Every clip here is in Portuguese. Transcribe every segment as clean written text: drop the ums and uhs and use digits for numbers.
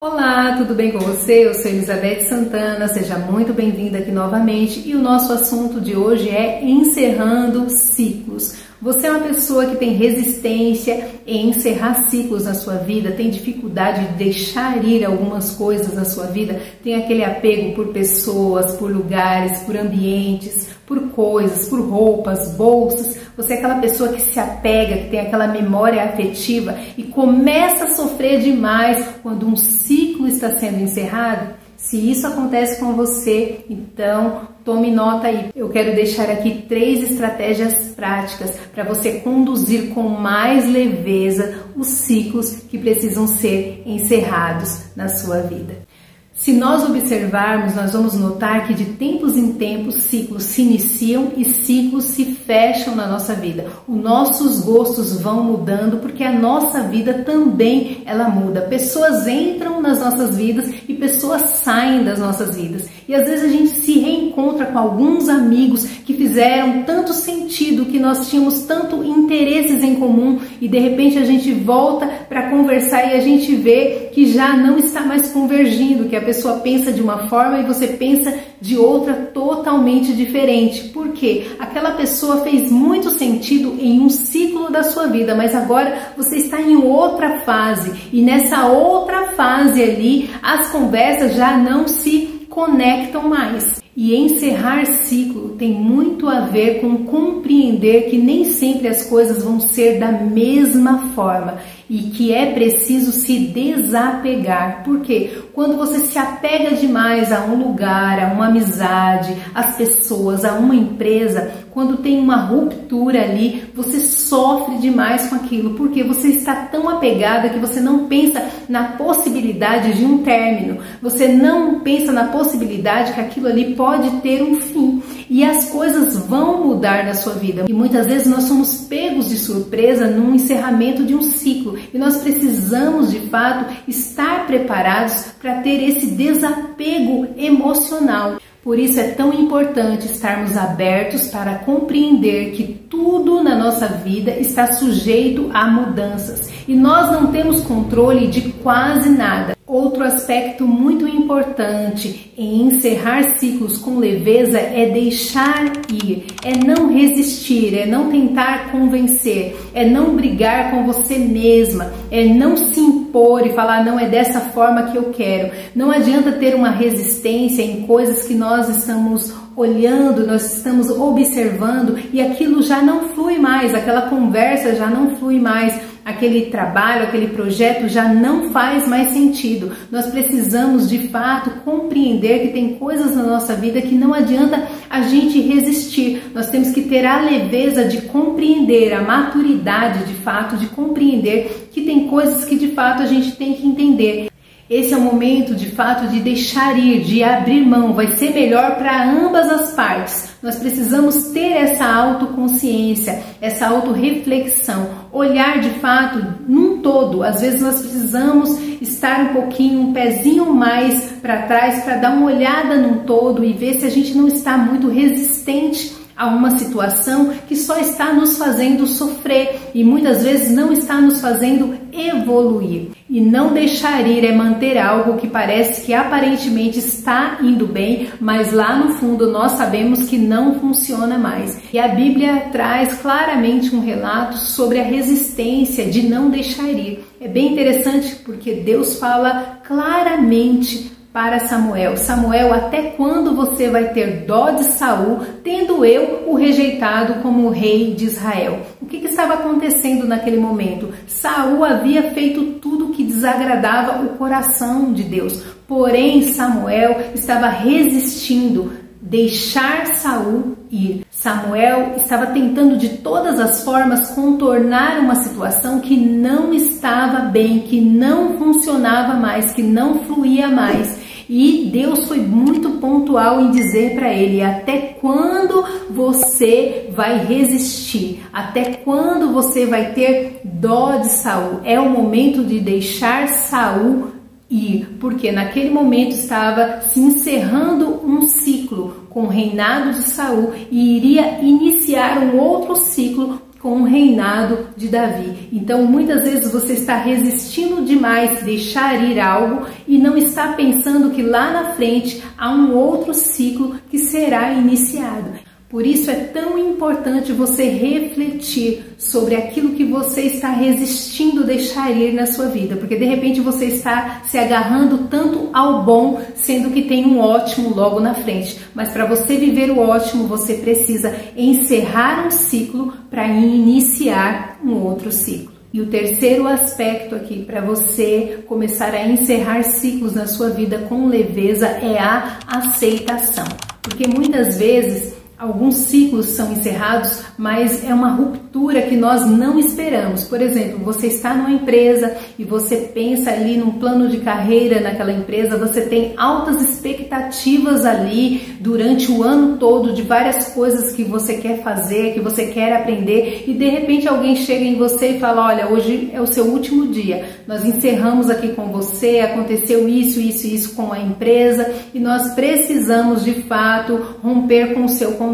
Olá, tudo bem com você? Eu sou Elizabeth Santana, seja muito bem-vinda aqui novamente e o nosso assunto de hoje é encerrando ciclos. Você é uma pessoa que tem resistência em encerrar ciclos na sua vida, tem dificuldade de deixar ir algumas coisas na sua vida, tem aquele apego por pessoas, por lugares, por ambientes, por coisas, por roupas, bolsas. Você é aquela pessoa que se apega, que tem aquela memória afetiva e começa a sofrer demais quando um ciclo está sendo encerrado. Se isso acontece com você, então tome nota aí. Eu quero deixar aqui 3 estratégias práticas para você conduzir com mais leveza os ciclos que precisam ser encerrados na sua vida. Se nós observarmos, nós vamos notar que de tempos em tempos ciclos se iniciam e ciclos se fecham na nossa vida. Os nossos gostos vão mudando porque a nossa vida também ela muda. Pessoas entram nas nossas vidas e pessoas saem das nossas vidas. E às vezes a gente se reencontra com alguns amigos que fizeram tanto sentido, que nós tínhamos tanto interesses em comum e de repente a gente volta para conversar e a gente vê que já não está mais convergindo, que a pessoa pensa de uma forma e você pensa de outra totalmente diferente. Por quê? Aquela pessoa fez muito sentido em um ciclo da sua vida, mas agora você está em outra fase e nessa outra fase ali as conversas já não se conectam mais. E encerrar ciclo tem muito a ver com compreender que nem sempre as coisas vão ser da mesma forma e que é preciso se desapegar. Porque quando você se apega demais a um lugar, a uma amizade, às pessoas, a uma empresa, quando tem uma ruptura ali, você sofre demais com aquilo, porque você está tão apegada que você não pensa na possibilidade de um término, você não pensa na possibilidade que aquilo ali pode ter um fim e as coisas vão mudar na sua vida. E muitas vezes nós somos pegos de surpresa num encerramento de um ciclo e nós precisamos de fato estar preparados para ter esse desapego emocional. Por isso é tão importante estarmos abertos para compreender que tudo na nossa vida está sujeito a mudanças e nós não temos controle de quase nada. Outro aspecto muito importante em encerrar ciclos com leveza é deixar ir, é não resistir, é não tentar convencer, é não brigar com você mesma, é não se impor e falar não é dessa forma que eu quero. Não adianta ter uma resistência em coisas que nós estamos olhando, nós estamos observando e aquilo já não flui mais, aquela conversa já não flui mais. Aquele trabalho, aquele projeto já não faz mais sentido. Nós precisamos de fato compreender que tem coisas na nossa vida que não adianta a gente resistir. Nós temos que ter a leveza de compreender, a maturidade de fato de compreender que tem coisas que de fato a gente tem que entender. Esse é o momento de fato de deixar ir, de abrir mão, vai ser melhor para ambas as partes. Nós precisamos ter essa autoconsciência, essa autorreflexão, olhar de fato num todo. Às vezes nós precisamos estar um pouquinho, um pezinho mais para trás para dar uma olhada num todo e ver se a gente não está muito resistente a uma situação que só está nos fazendo sofrer e muitas vezes não está nos fazendo evoluir. E não deixar ir é manter algo que parece que aparentemente está indo bem, mas lá no fundo nós sabemos que não funciona mais. E a Bíblia traz claramente um relato sobre a resistência de não deixar ir. É bem interessante porque Deus fala claramente para Samuel: Samuel, até quando você vai ter dó de Saul, tendo eu o rejeitado como rei de Israel? O que estava acontecendo naquele momento? Saul havia feito tudo que desagradava o coração de Deus, porém Samuel estava resistindo deixar Saul ir. Samuel estava tentando de todas as formas contornar uma situação que não estava bem, que não funcionava mais, que não fluía mais. E Deus foi muito pontual em dizer para ele: até quando você vai resistir? Até quando você vai ter dó de Saul? É o momento de deixar Saul ir, porque naquele momento estava se encerrando um ciclo com o reinado de Saul e iria iniciar um outro ciclo com o reinado de Davi. Então, muitas vezes você está resistindo demais deixar ir algo e não está pensando que lá na frente há um outro ciclo que será iniciado. Por isso é tão importante você refletir sobre aquilo que você está resistindo deixar ir na sua vida, porque de repente você está se agarrando tanto ao bom, sendo que tem um ótimo logo na frente. Mas para você viver o ótimo, você precisa encerrar um ciclo para iniciar um outro ciclo. E o terceiro aspecto aqui para você começar a encerrar ciclos na sua vida com leveza é a aceitação, porque muitas vezes alguns ciclos são encerrados, mas é uma ruptura que nós não esperamos. Por exemplo, você está numa empresa e você pensa ali num plano de carreira naquela empresa, você tem altas expectativas ali durante o ano todo de várias coisas que você quer fazer, que você quer aprender, e de repente alguém chega em você e fala: olha, hoje é o seu último dia, nós encerramos aqui com você, aconteceu isso com a empresa e nós precisamos de fato romper com o seu contrato.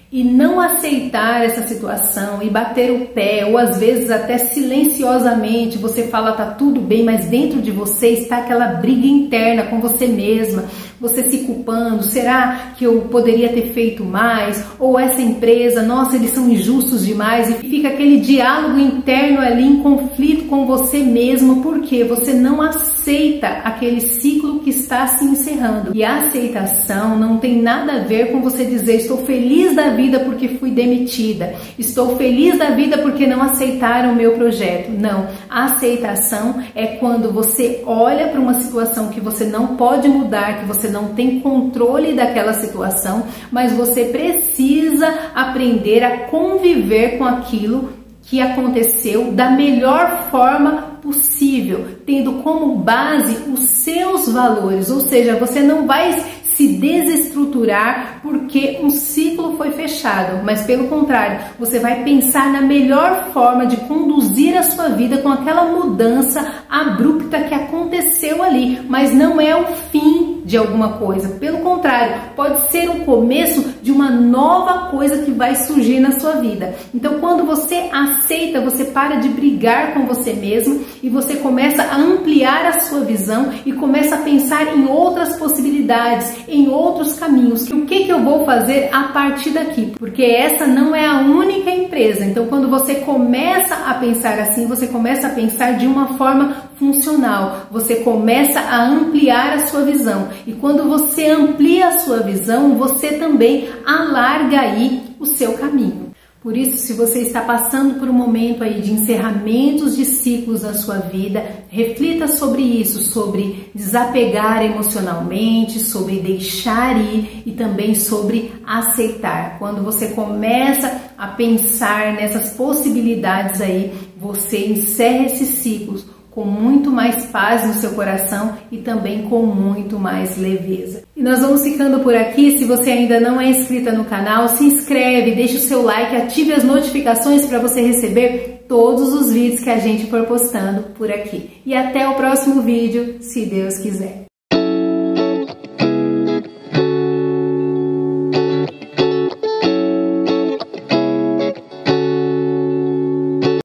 E não aceitar essa situação e bater o pé, ou às vezes até silenciosamente você fala tá tudo bem, mas dentro de você está aquela briga interna com você mesma, você se culpando: será que eu poderia ter feito mais? Ou essa empresa, nossa, eles são injustos demais, e fica aquele diálogo interno ali em conflito com você mesmo, porque você não aceita aquele ciclo que está se encerrando. E a aceitação não tem nada a ver com você dizer: estou feliz da vida porque fui demitida, estou feliz da vida porque não aceitaram o meu projeto. Não, a aceitação é quando você olha para uma situação que você não pode mudar, que você não tem controle daquela situação, mas você precisa aprender a conviver com aquilo que aconteceu da melhor forma possível, tendo como base os seus valores, ou seja, você não vai se desestruturar porque um ciclo foi fechado, mas pelo contrário, você vai pensar na melhor forma de conduzir a sua vida com aquela mudança abrupta que aconteceu ali, mas não é o fim de alguma coisa, pelo contrário, pode ser o começo de uma nova coisa que vai surgir na sua vida. Então, quando você aceita, você para de brigar com você mesmo e você começa a ampliar a sua visão e começa a pensar em outras possibilidades, em outros caminhos. O que eu vou fazer a partir daqui? Porque essa não é a única empresa. Então, quando você começa a pensar assim, você começa a pensar de uma forma funcional. Você começa a ampliar a sua visão. E quando você amplia a sua visão, você também alarga aí o seu caminho. Por isso, se você está passando por um momento aí de encerramentos de ciclos na sua vida, reflita sobre isso, sobre desapegar emocionalmente, sobre deixar ir e também sobre aceitar. Quando você começa a pensar nessas possibilidades aí, você encerra esses ciclos com muito mais paz no seu coração e também com muito mais leveza. E nós vamos ficando por aqui. Se você ainda não é inscrita no canal, se inscreve, deixa o seu like, ative as notificações para você receber todos os vídeos que a gente for postando por aqui. E até o próximo vídeo, se Deus quiser.